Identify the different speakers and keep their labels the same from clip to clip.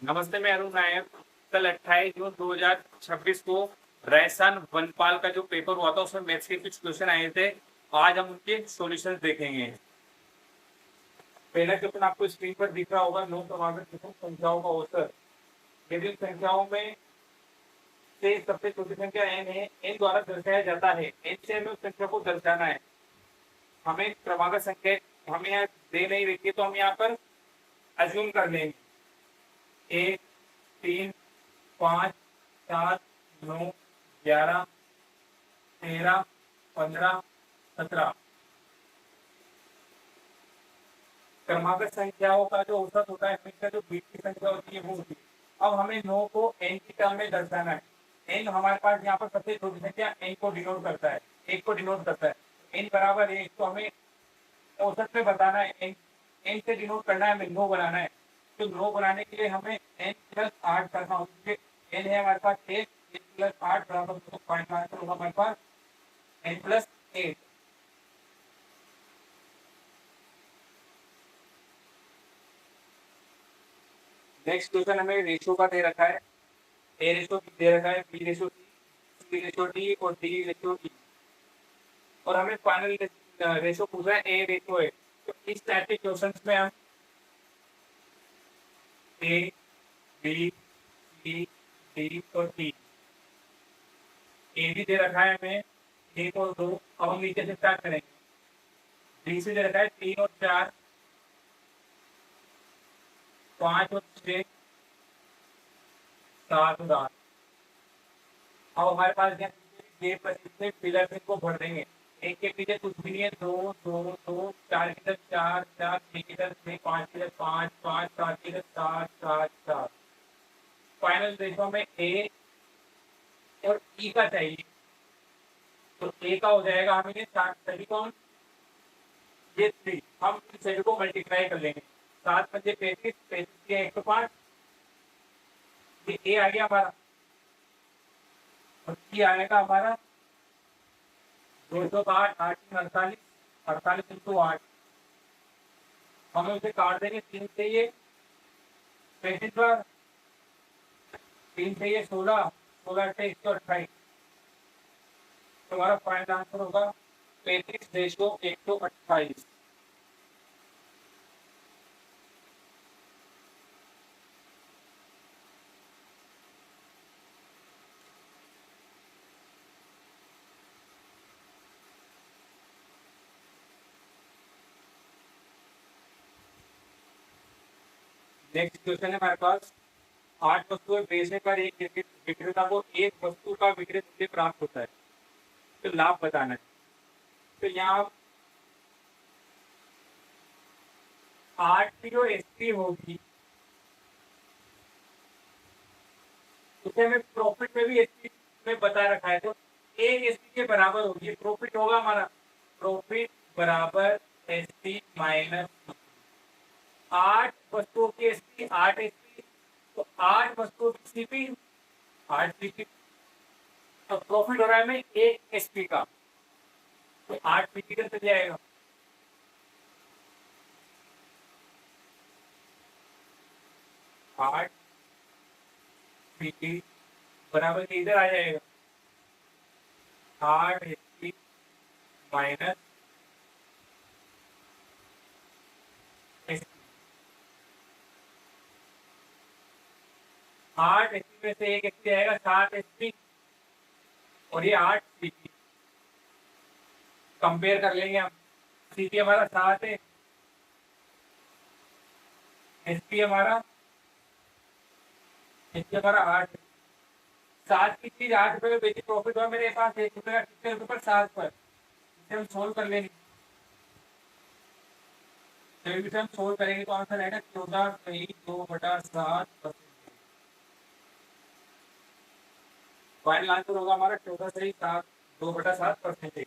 Speaker 1: नमस्ते, मैं अरुण नायक। कल 28 जून 2026 को राजस्थान वनपाल का जो पेपर हुआ था उसमें मैथ्स के कुछ क्वेश्चन आए थे। आज हम उनके सॉल्यूशंस देखेंगे। पहला क्वेश्चन आपको स्क्रीन पर दिख रहा होगा, 9 क्रमांक संख्याओं का औसत। यदि उन संख्याओं में से सबसे छोटी संख्या n है, n द्वारा दर्शाया जाता है, n से हमें उस संख्या को दर्शाना है। हमें क्रमांक संख्या हमें यहाँ दे नहीं रखी, तो हम यहाँ पर अज्यूम कर लेंगे। 1, 3, 5, 7, 9, 11, 13, 15, 17 क्रमांक संख्याओं का जो औसत होता है, हमेशा जो बीच की संख्या होती है वो होती है। अब हमें 9 को n की टर्म में दर्शाना है। n हमारे पास यहाँ पर सबसे छोटी संख्या n को डिनोट करता है, 1 को डिनोट करता है। n बराबर 1, तो हमें औसत में बताना है। n से डिनोट करना है, हमें 9 बनाना है। तो 9 बनाने के लिए हमें n प्लस 8 करना होगा। n है हमारे पास 1, 1 प्लस 8 बराबर 2, पॉइंट आंसर होगा हमारे पास n प्लस 8। नेक्स्ट क्वेश्चन हमें रेशियो का दे रखा है। ए रेशियो दे रखा है, B ratio C ratio D और डी रेशियो ई, और हमें फाइनल रेशियो पूछा है, ए रेशियो है। तो इस टाइप के क्वेश्चंस में हम ए, बी, सी, डी और ई, ए भी दे रखा है हमें 1 और 2। अब हम नीचे से स्टार्ट करेंगे। डी से दे रखा है 3 और 4, 5 और 6, 7 और 8। अब हमारे पास ये से फिलर में को भर देंगे। एक के पीछे कुछ भी नहीं है, 2, 2, 2, 4 की तरफ 4, 4, 6 की तरफ 6, 5 की तरफ 5, 5, 7 की तरफ 7, 7, 7। फाइनल रेशो में ए और ई का चाहिए। तो ए का हो जाएगा, हमें सभी कौन, ये 3, हम इन सभी को मल्टीप्लाई कर लेंगे। 7 पंजे 35, 35 के 105, ये ए आ गया हमारा, और ई आएगा हमारा 208, 8 48, 48 इंटू 8। हमें उसे काट देंगे। 3 से ये 35 बार, 3 से ये 16, 16 से 128। तुम्हारा फाइनल आंसर होगा 35/128। नेक्स्ट क्वेश्चन है हमारे पास, 8 वस्तुएं बेचने पर एक विक्रेता को एक वस्तु का विक्रय मूल्य प्राप्त होता है, तो लाभ बताना है। तो यहाँ 8 की जो एसपी होगी उसे हमें प्रॉफिट में भी एसपी में बता रखा है, तो एक एसपी के बराबर होगी। प्रॉफिट होगा हमारा, प्रॉफिट बराबर एसपी माइनस 8 वस्तुओं की एसपी, 8 एसपी, तो 8 वस्तुओं की सीपी 8 सीपी। तो प्रॉफिट हो रहा है हमें 1 एसपी का, तो 8 पीपी का चल जाएगा। 8 पीपी बराबर इधर आ जाएगा 8 एसपी माइनस एसपी। 8 एसपी में से एक एसपी आएगा 7 एसपी, और ये 8 सीपी। कंपेयर कर लेंगे हम, सीपी हमारा 7 है, एसपी हमारा 8 है। 7 की चीज 8 रुपए में बेची, प्रॉफिट हुआ मेरे पास 1 रुपए का, कितने रुपए पर, 7 पर। इसे हम सोल्व कर लेंगे। जब इसे हम सोल्व करेंगे तो आंसर आएगा 14/2/7। फाइनल आंसर होगा हमारा 14/2/7%।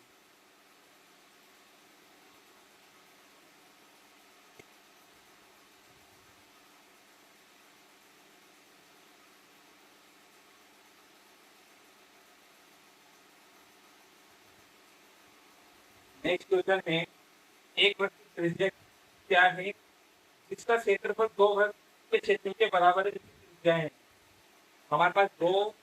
Speaker 1: नेक्स्ट क्वेश्चन में, एक वस्तु त्रिज्या क्या है जिसका क्षेत्रफल 2 वर्ग के क्षेत्र के बराबर है, त्रिज्याएं हैं। हमारे पास दो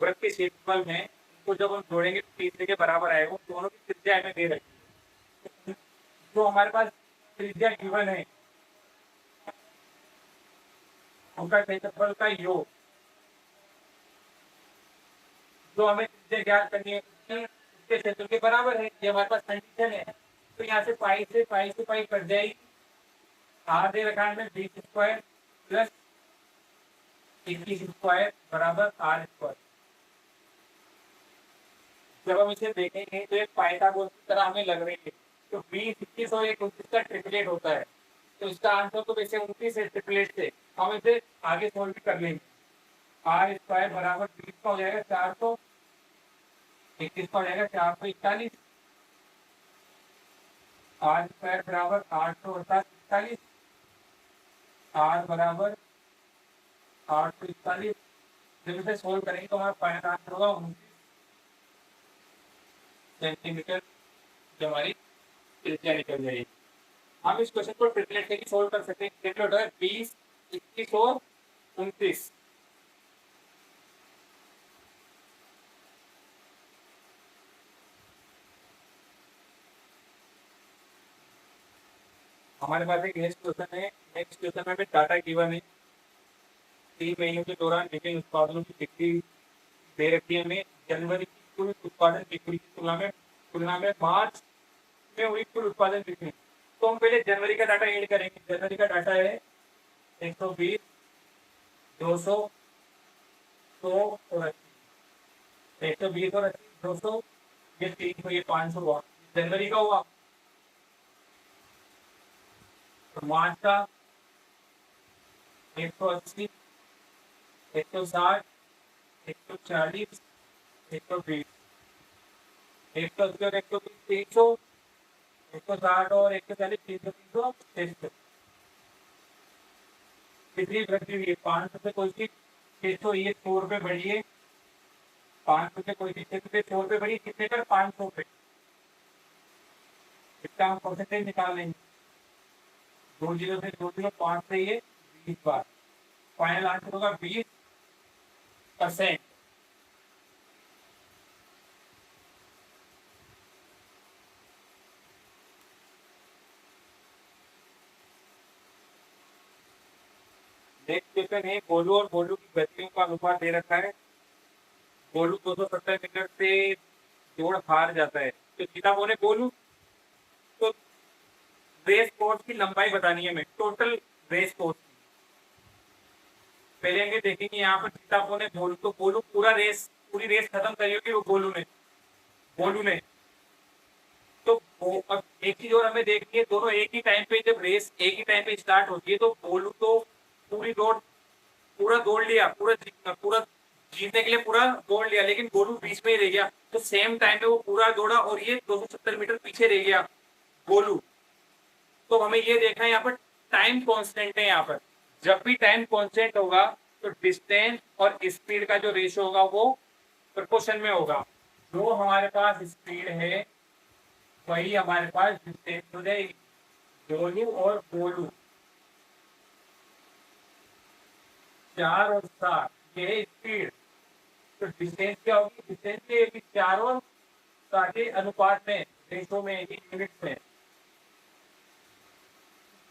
Speaker 1: वृत्त के क्षेत्रफल में इनको जब हम जोड़ेंगे तो तीसरे के बराबर आएगा। दोनों की त्रिज्या हमें दे रखी है। जो हमारे पास त्रिज्या गिवन है उनका क्षेत्रफल का योग जो हमें त्रिज्या ज्ञात करनी है उसके क्षेत्र के बराबर है। ये हमारे पास कंडीशन है। तो यहाँ से पाई कट जाएगी। आर दे रखा है 20 स्क्वायर प्लस 21 स्क्वायर बराबर आर स्क्वायर। जब हम इसे देखेंगे तो एक पाइथागोरस की तरह हमें लग रही है। तो 20, 21 और 29 का ट्रिपलेट होता है। तो इसका आंसर तो वैसे 29 है ट्रिपलेट से। हम इसे आगे सोल्व भी कर लेंगे। आर स्क्वायर बराबर 20 का हो जाएगा 400, 21 का हो जाएगा 441, आर स्क्वायर बराबर 800 अर्थात 41, आर बराबर 841। जब इसे सोल्व करेंगे तो हमारा फाइनल आंसर होगा 29 सेंटीमीटर जो हमारी त्रिज्या निकल जाएगी। हम इस क्वेश्चन को ट्रिपलेट लेके सोल्व कर सकते हैं। ट्रिपलेट है 20, 21 और 29। हमारे पास एक नेक्स्ट क्वेश्चन है। नेक्स्ट क्वेश्चन में हमें डाटा गिवन है 3 महीनों के दौरान विभिन्न उत्पादनों की बिक्री दे रखी है। हमें जनवरी की कुल उत्पादन बिक्री की तुलना में मार्च में हुई कुल उत्पादन बिक्री। तो हम पहले जनवरी का डाटा ऐड करेंगे। जनवरी का डाटा है 120, 200, 100 और 80। 120 और 80, 200, ये 300, ये 500 हुआ। जनवरी का हुआ। तो मार्च का 180, 160, 140, 120, 180 और 120, 300, 160 और 140, 300, 300, 600। कितनी वृद्धि हुई है? 500 से कोई चीज 600, ये 100 रुपये बढ़िए। 500 से कोई चीज 100 रुपये बढ़ी, कितने पर? 500 पे। इसका हम परसेंटेज निकाल लेंगे। 20 से 205 से ये 20 बार। फाइनल आंसर होगा 20%। नेक्स्ट क्वेश्चन है गोलू और गोलू की गतियों का अनुपात दे रखा है। गोलू 270 मीटर से दौड़ हार जाता है तो जीता कौन है? गोलू। तो रेस कोर्स की लंबाई बतानी है हमें, टोटल रेस कोर्स। पहले हमें देखेंगे यहाँ पर जीता कौन है? गोलू। तो गोलू पूरी रेस खत्म करी होगी वो गोलू ने। तो अब एक चीज और हमें देखनी है, दोनों एक ही टाइम पे, जब रेस एक ही टाइम पे स्टार्ट होती है तो गोलू तो पूरा दौड़ लिया, पूरा जीतने के लिए पूरा दौड़ लिया, लेकिन गोलू बीच में ही रह गया। तो सेम टाइम पे वो पूरा दौड़ा और ये 270 मीटर पीछे रह गया गोलू। तो हमें ये देखना है यहाँ पर टाइम कांस्टेंट है। यहाँ पर जब भी टाइम कांस्टेंट होगा तो डिस्टेंस और स्पीड का जो रेशियो होगा वो प्रोपोर्शन में होगा। जो हमारे पास स्पीड है वही हमारे पास डिस्टेंस हो जाएगी। गोलू और गोलू 4 और 7 ये स्पीड। तो डिस्टेंस क्या होगी? डिस्टेंस के 4 और 7 के अनुपात में, रेशो में, यूनिट में।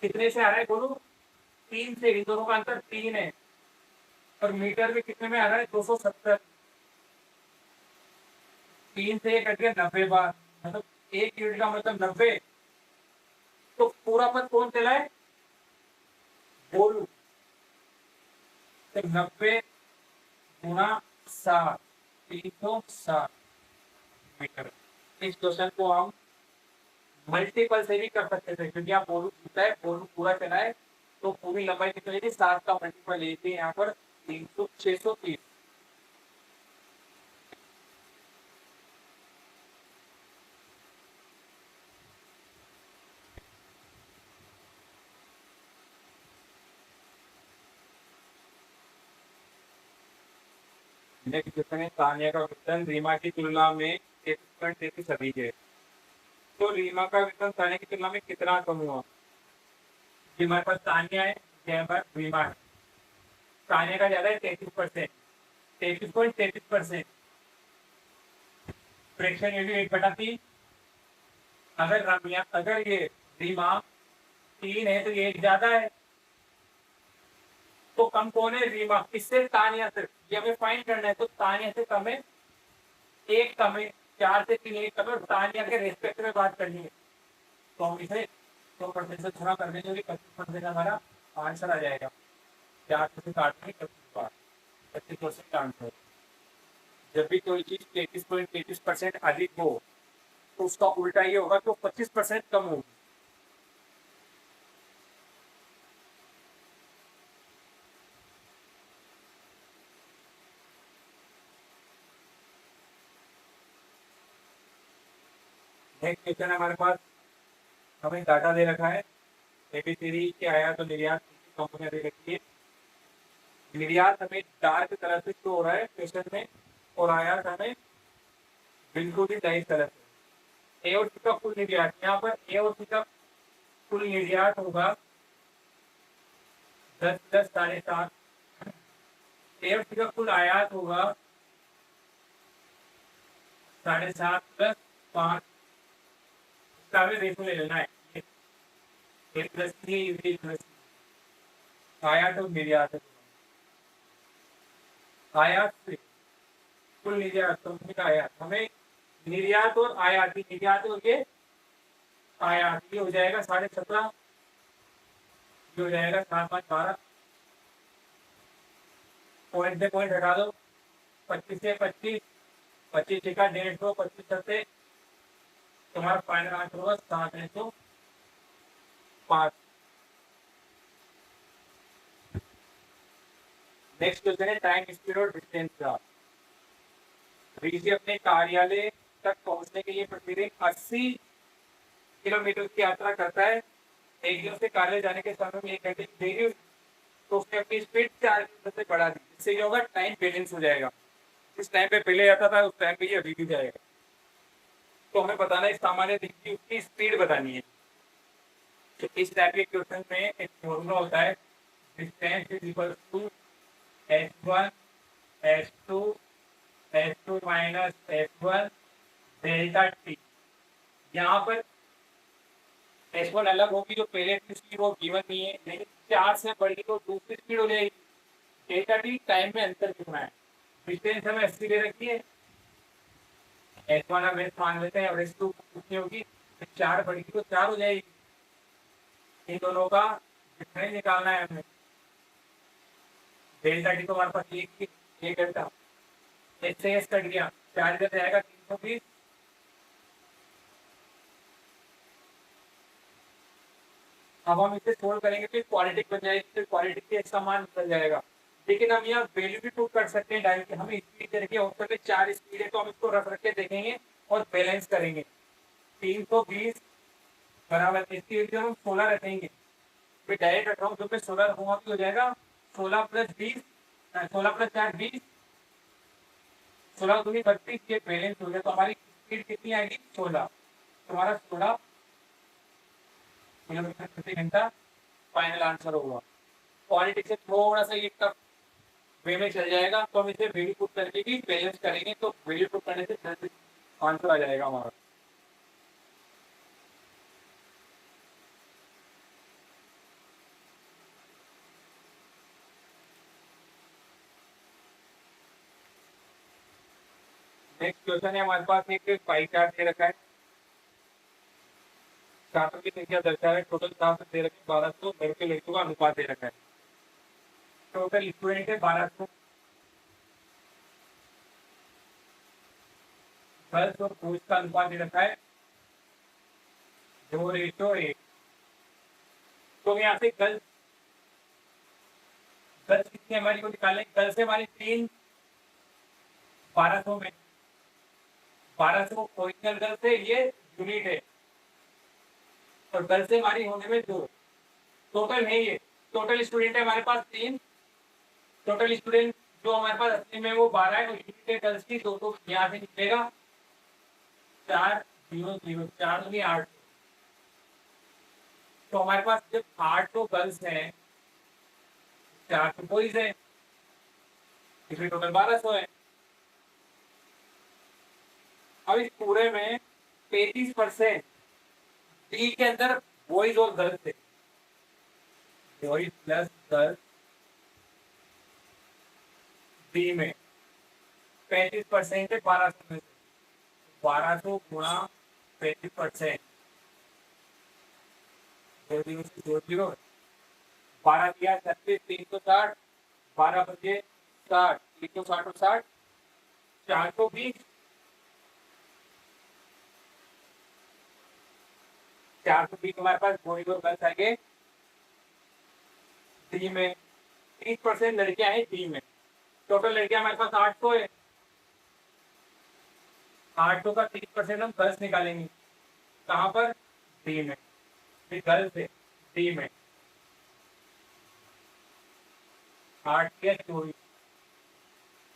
Speaker 1: कितने से आ रहा है गोलू? 3 से। इन दोनों का अंतर 3 है। और मीटर में कितने में आ रहा है? 270। 3 से कट गया 90 बार, मतलब 1 यूनिट का मतलब 90। तो पूरा पद कौन चला है? गोलू। 90 गुना 7, 360 मीटर। इस क्वेश्चन को हम मल्टीपल से भी कर सकते थे, क्योंकि आप बोलू छूटा है, बोलू पूरा चला है, तो पूरी लंबाई निकलेगी। 7 का मल्टीपल लेते हैं यहाँ पर 300, 630। नेक्स्ट क्वेश्चन है तानिया का वेतन रीमा की तुलना में 1.33 अधिक है। तो रीमा का वेतन तानिया की तुलना में कितना कम हुआ? हमारे पास तानिया है, हमारे पास रीमा है। तानिया का ज्यादा है 33%, 33.33%। फ्रैक्शन ये भी 1/3। अगर ये रीमा 3 है तो ये 1 ज्यादा है, तो कम कौन है? रीमा। किससे? तानिया से। ये हमें फाइंड करना है, तो तानिया से कम है, 1 कम है, 4 से 3 1 कम है, और तानिया के रेस्पेक्ट में बात करनी है। तो हम इसे 100% से थोड़ा कर देंगे, 25% हमारा आंसर आ जाएगा। 4 से काटने 25% आंसर। जब भी कोई चीज 33.33% अधिक हो तो उसका उल्टा ये होगा कि 25% कम होगी। नेक्स्ट क्वेश्चन हमारे पास, हमें डाटा दे रखा है एबीसीडी के आयात और निर्यात कंपनियां दे रखी है। निर्यात हमें डार्क कलर से शो हो रहा है क्वेश्चन में, और आयात हमें बिल्कुल ही लाइट कलर से। ए और सी का कुल निर्यात, यहाँ पर ए और सी का कुल निर्यात होगा 10 10 7.5। ए और सी का कुल आयात होगा 7.5 + 5। इसका भी रेशो ले लेना है, A+C आयात और निर्यात। आयात से कुल निर्यात, कंपनी का आयात, हमें निर्यात और आयात, निर्यात और ये आयात, ये हो जाएगा 17.5, ये हो जाएगा 7 5 12। पॉइंट से पॉइंट हटा दो, 25 से 25, 25 टिका 150, 25 से तुम्हारा फाइनल आंसर होगा 7/5। नेक्स्ट क्वेश्चन है टाइम स्पीड और डिस्टेंस का। ऋषि अपने कार्यालय तक पहुंचने के लिए प्रतिदिन 80 किलोमीटर की यात्रा करता है। एक दिन से कार्यालय जाने के समय में 1 घंटे की देरी हुई, तो उसने अपनी स्पीड 4 किलोमीटर से बढ़ा दी। इससे क्या होगा? टाइम बैलेंस हो जाएगा। जिस टाइम पे पहले जाता था उस टाइम पे ये अभी भी जाएगा। तो हमें बताना है सामान्य दिन की उसकी स्पीड बतानी है। तो इस टाइप के क्वेश्चन में एक फॉर्मूला होता है, distance is equal to h1 h2 h2 minus h1 delta T. यहाँ पर h1 अलग होगी, जो पहले स्पीड वो गिवन नहीं है, लेकिन 4 से बढ़ी तो दूसरी स्पीड हो जाएगी। डेल्टा टी टाइम में अंतर कितना है। डिस्टेंस हमें 80 दे रखी है, h1 हम s मान लेते हैं, और h2 कितनी होगी? 4 बढ़ेगी तो 4 हो जाएगी। इन दोनों का डिफरेंस निकालना है हमें। डेल्टा टी तो हमारे पास 1 घंटा, एच से एस कट गया, 4 इधर जाएगा 320। अब हम इसे सोल्व करेंगे तो क्वालिटी बन जाएगी, तो क्वालिटी के समान निकल जाएगा। लेकिन हम यहाँ वैल्यू भी पुट कर सकते हैं डायरेक्ट। हमें स्पीड दे रखी है, उत्तर में 4 स्पीड है, तो हम इसको रख के देखेंगे और बैलेंस करेंगे। 320 बराबर इसकी वैल्यू हम 16 रखेंगे। मैं डायरेक्ट रख रहा हूँ, जो मैं 16 रखूंगा तो हो जाएगा 16 + 20, 16 + 4 20, 16 दूनी 32, ये बैलेंस हो गया। तो हमारी स्पीड कितनी आएगी? 16। तुम्हारा 16 किलोमीटर प्रति घंटा फाइनल आंसर होगा। क्वालिटी से थोड़ा सा ये टफ वे में चल जाएगा, तो हम इसे वैल्यू पुट करके भी बैलेंस करेंगे, तो वैल्यू पुट करने से जल्दी आंसर आ जाएगा हमारा। नेक्स्ट क्वेश्चन है हमारे पास, एक पाई चार्ट दे रखा है, छात्रों की संख्या दर्शा है, टोटल छात्र दे रखे 1200, लड़के लड़कियों का अनुपात दे रखा है। टोटल स्टूडेंट है 1200, गर्ल्स और बॉयज का अनुपात दे रखा है 2:1। तो यहाँ से गर्ल्स कितनी हमारी को निकालें? गर्ल्स से हमारी 3 1200 में, 1200 ओरिजिनल गर्ल्स है, ये यूनिट है, और गर्ल्स से हमारी होने में 2 टोटल है। ये टोटल स्टूडेंट है हमारे पास 3, टोटल स्टूडेंट जो हमारे पास असली में वो 12 है, और यूनिट है गर्ल्स की 2, तो यहाँ से निकलेगा 4 0 0, 4 दूनी 8। तो हमारे पास जब 8 तो गर्ल्स हैं, 4 तो बॉयज है, इसमें टोटल 1200 है। अब इस पूरे में 33% डी के अंदर बॉयज और गर्ल्स थे, बॉयज प्लस गर्ल्स। डी में 35% है 1200 में से, 1200 गुणा 35%, 2 12 दिया 36, 360, 12 बजे 60, 360 और 60, 420, 420 हमारे पास बॉयज और गर्ल्स आएंगे डी में। 30% लड़कियां हैं डी में। टोटल लड़कियां हमारे पास 800 है। 800 का 30% हम गर्ल्स निकालेंगे, कहाँ पर? डी में। फिर गर्ल्स है डी में 8 या 24,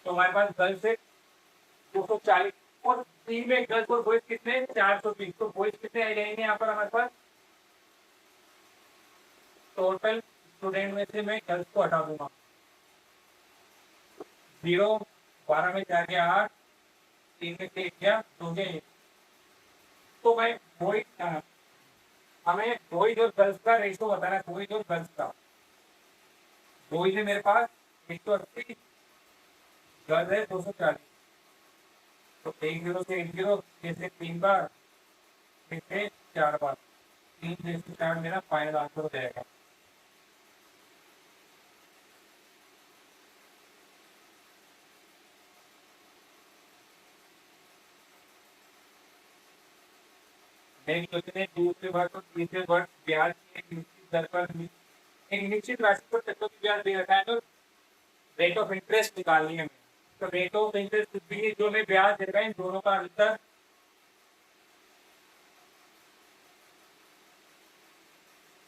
Speaker 1: तो हमारे पास गर्ल्स है 240, और डी में गर्ल्स और बॉयज कितने? 420। तो बॉयज कितने आ जाएंगे यहाँ पर हमारे पास? टोटल स्टूडेंट में से मैं गर्ल्स को हटा दूंगा, 0, 12 में 4 गया 8, 3 में 1 गया 2 गया 1। तो भाई बॉयज, हमें बॉयज और गर्ल्स का रेशो बताना है, बॉयज और गर्ल्स का। बॉयज है मेरे पास 180, गर्ल्स है 240, तो 1 0 से 1 0, जैसे 3 बार, फिर से 4 बार, 3 जैसे 4 मेरा फाइनल आंसर हो जाएगा। नेक्स्ट क्वेश्चन है, दूसरे वर्ष और तीसरे वर्ष ब्याज की एक निश्चित दर पर एक निश्चित राशि पर टक्कों की ब्याज दे रखा है, तो रेट ऑफ इंटरेस्ट निकालनी है हमें। तो रेट ऑफ इंटरेस्ट कुछ भी जो हमें ब्याज दे रखा है, इन दोनों का अंतर,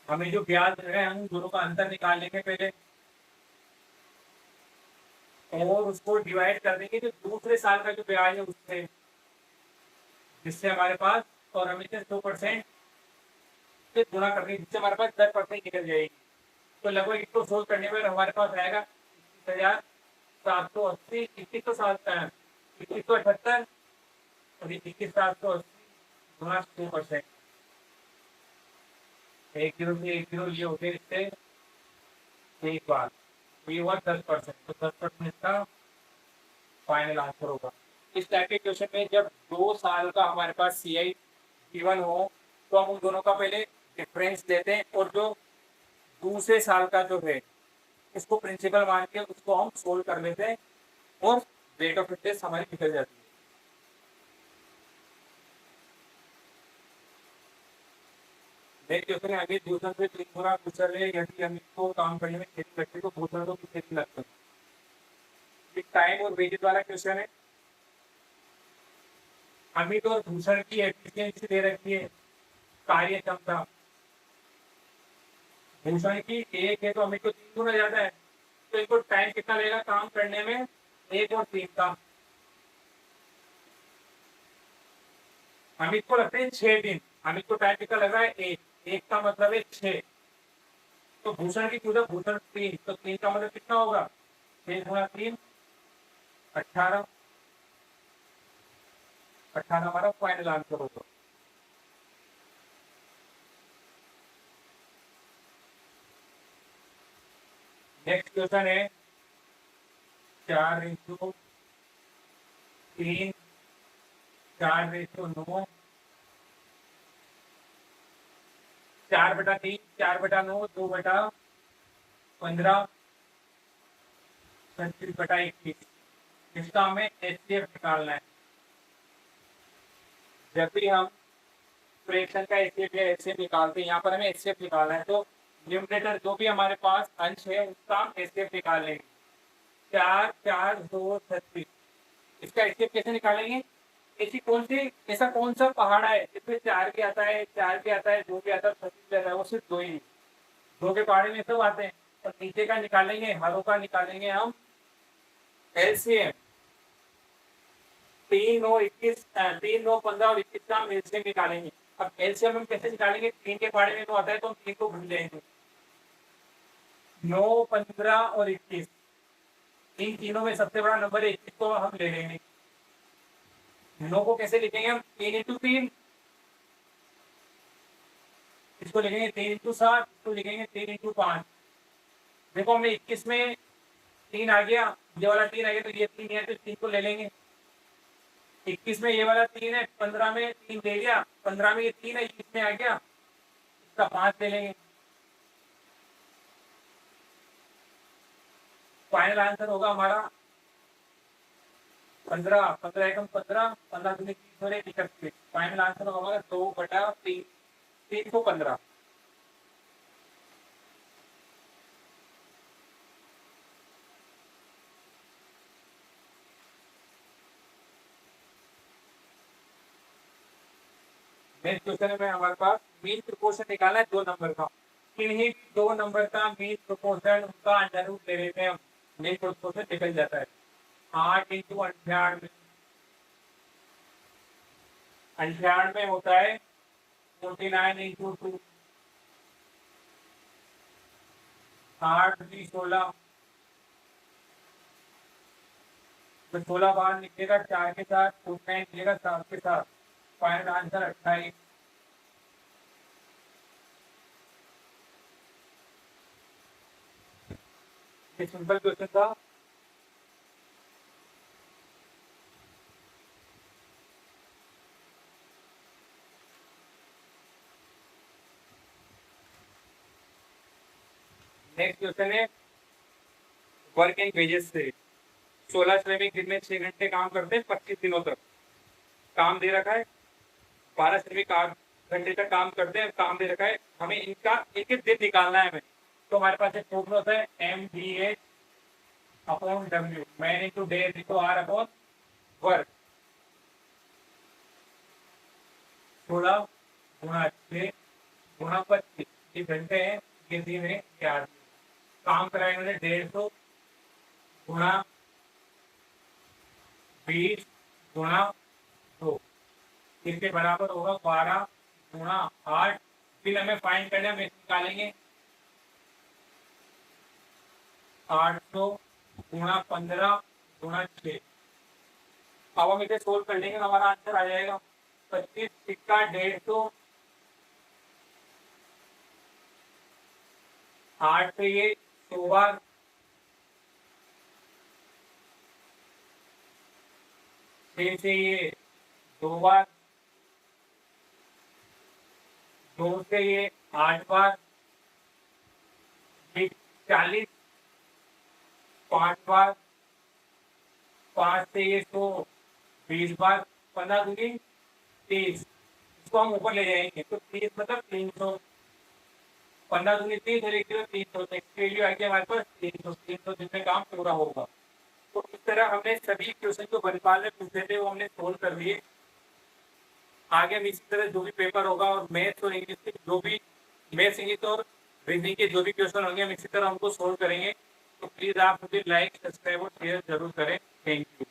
Speaker 1: हमें जो ब्याज दे रहे हैं हम दोनों का अंतर निकाल लेंगे पहले, और उसको डिवाइड कर देंगे जो दूसरे साल का जो ब्याज है उससे, जिससे हमारे पास, और हमें 100% से गुणा कर देंगे, जिससे हमारे पास 10% निकल जाएगी। तो लगभग इसको सोल्व करने पर हमारे पास आएगा 21,780, 21,778 और 21,780 गुणा 100%। 1 0 से 1 0 ये होते इससे एक बार, तो ये हुआ 10%, तो 10% इसका फाइनल आंसर होगा। इस टाइप के क्वेश्चन में जब 2 साल का हमारे पास सी आई गिवन हो, तो हम उन दोनों का पहले डिफरेंस लेते हैं, और जो दूसरे साल का जो है उसको प्रिंसिपल मान के उसको हम सोल्व कर लेते हैं, और रेट ऑफ इंटरेस्ट हमारी निकल जाती है। नेक्स्ट क्वेश्चन है, अभी दूसरा से 3 गुना कुशल है, यदि हम इसको काम करने में खेती लगती है तो दूसरा को कितनी लगता है? टाइम और वेजेस वाला क्वेश्चन है। अमित और भूषण की एफिशिएंसी दे रखी है, कार्य क्षमता। भूषण की 1 है तो अमित को 3 गुना ज्यादा है, तो इनको टाइम कितना लगेगा काम करने में? 1 और 3 का। अमित को लगते हैं 6 दिन, अमित को टाइम कितना लग रहा है? 1 का मतलब है 6, तो भूषण की पूरा भूषण 3, तो 3 का मतलब कितना होगा? 6 गुणा 3, 18, 18 हमारा फाइनल आंसर होगा। नेक्स्ट क्वेश्चन है, 4:3, 4:9, 4/3, 4/9, 2/15, 35/21। इसका हमें एचसीएफ निकालना है। जब भी हम फ्रैक्शन का एचसीएफ या एचसीएफ निकालते हैं, यहाँ पर हमें एचसीएफ निकालना है, तो न्यूमरेटर जो भी हमारे पास अंश है उसका हम एचसीएफ निकाल लेंगे। 4 4 2 36, इसका एचसीएफ कैसे निकालेंगे? ऐसा कौन सा पहाड़ है जिसमें 4 भी आता है, 4 भी आता है, 2 भी आता है, 36 भी आता है? वो सिर्फ 2 ही, 2 के पहाड़े में सब आते हैं। और नीचे का निकालेंगे, हरों का निकालेंगे हम एलसीएम। 3 9 21, 3 9 15 और 21 का हम एलसीएम निकालेंगे। अब एलसीएम हम कैसे निकालेंगे? 3 के पहाड़े में तो आता है, तो हम 3 को भूल जाएंगे। 9 15 और 21, इन तीनों में सबसे बड़ा नंबर है, इसको हम ले लेंगे। 9 को कैसे लिखेंगे हम? 3 इंटू 3, इसको लिखेंगे 3 इंटू 7, इसको लिखेंगे 3 इंटू 5। देखो हमें 21 में 3 आ गया, ये वाला 3 आ गया, तो ये 3 है, तो 3 को ले लेंगे। 21 में ये वाला 3 है, 15 में 3 ले लिया, 15 में ये 3 है, 21 में आ गया, इसका 5 ले लेंगे। फाइनल आंसर होगा हमारा 15, 15 एकम 15, 15 दूनी 30 और 31। फाइनल आंसर होगा हमारा 2/3, 315। नेक्स्ट क्वेश्चन में हमारे पास मीन प्रोपोर्शन निकालना है 2 नंबर का। किन्हीं 2 नंबर का मीन प्रोपोर्शन उनका अंडर रूट ले लेते हैं हम, मीन प्रोपोर्शन निकल जाता है। 8 इंटू 98, 98 होता है 49 इंटू 2, 8 भी 16, तो 16 बाहर निकलेगा 4 के साथ, 49 निकलेगा 7 के साथ। Final answer 28। ये सिंपल क्वेश्चन था। नेक्स्ट क्वेश्चन है वर्किंग वेजेस से। 16 श्रमिक दिन में 6 घंटे काम करते हैं 25 दिनों तक, काम दे रखा है। 12 श्रमिक 8 घंटे तक काम करते हैं, काम दे रखा है। हमें इनका एक एक दिन निकालना है हमें। तो हमारे पास एक फॉर्मूला होता है MVH upon W, man into days into R upon work. 16 गुणा 6 गुणा 25, ये घंटे हैं, ये दिन है, ये 8 दिन। काम कराए उन्होंने 150 गुणा 20 गुणा 2, इसके बराबर होगा 12 गुणा 8। फिर हमें फाइंड करना है, निकालेंगे 800 गुणा 15 गुणा 6। अब हम इसे सोल्व कर लेंगे, हमारा आंसर आ जाएगा 25 सिक्का 150, 8 से ये 100 बार, 6 से ये 2 बार, 2 से ये 8 बार, 40 5 बार, 5 से ये 100 20 बार, 15 दूनी 30। इसको हम ऊपर ले जाएंगे तो 30 मतलब 300, 15 दूनी 30 और 1 किलो 300, तो इसकी वैल्यू आ गई हमारे पास 300 जिसमें काम पूरा होगा। तो इस तरह हमने सभी क्वेश्चन जो बनपाल में पूछे थे वो हमने सोल्व कर लिए। आगे हम इसी तरह जो भी पेपर होगा और मैथ्स और इंग्लिश के जो भी मैथ्स इंग्लिश और रीजनिंग के जो भी क्वेश्चन होंगे हम इसी तरह उनको सोल्व करेंगे। तो प्लीज़ आप मुझे लाइक सब्सक्राइब और शेयर जरूर करें। Thank you.